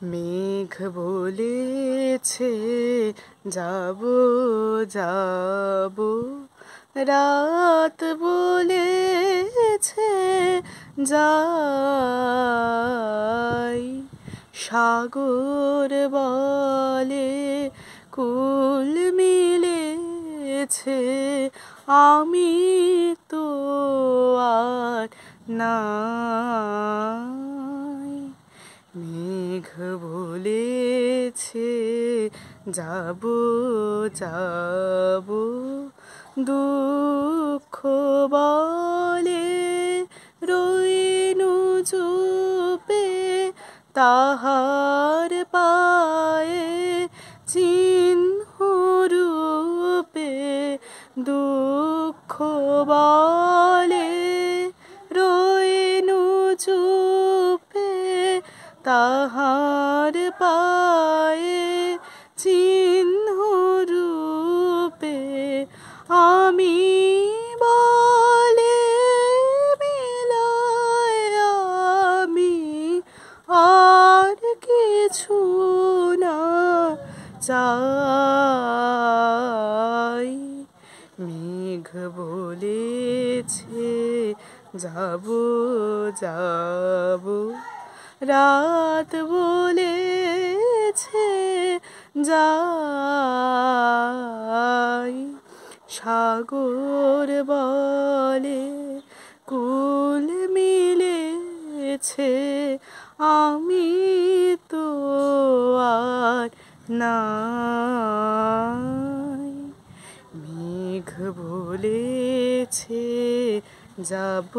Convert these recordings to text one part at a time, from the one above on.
মেঘ বলেছে যাব যাব, রাত বলেছে যাই। সাগর বলে কুল মিলেছে, আমি তো আর নাই। মেঘ বলেছে যাব যাব, দুঃখ বলে রইনু চুপে, তাহার পায়ে চিহ্ন রূপে। দুঃখ বলে রইনু চুপে, তাহার পায়ে চিহ্ন রূপে। আমি বলে মিলায় আমি আর কিছু না চাই। মেঘ বলেছে যাব যাব, রাত বলেছে যাই। সাগর বলে কুল মিলেছে, আমি তো আর নাই। মেঘ বলেছে যাব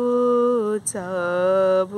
যাব।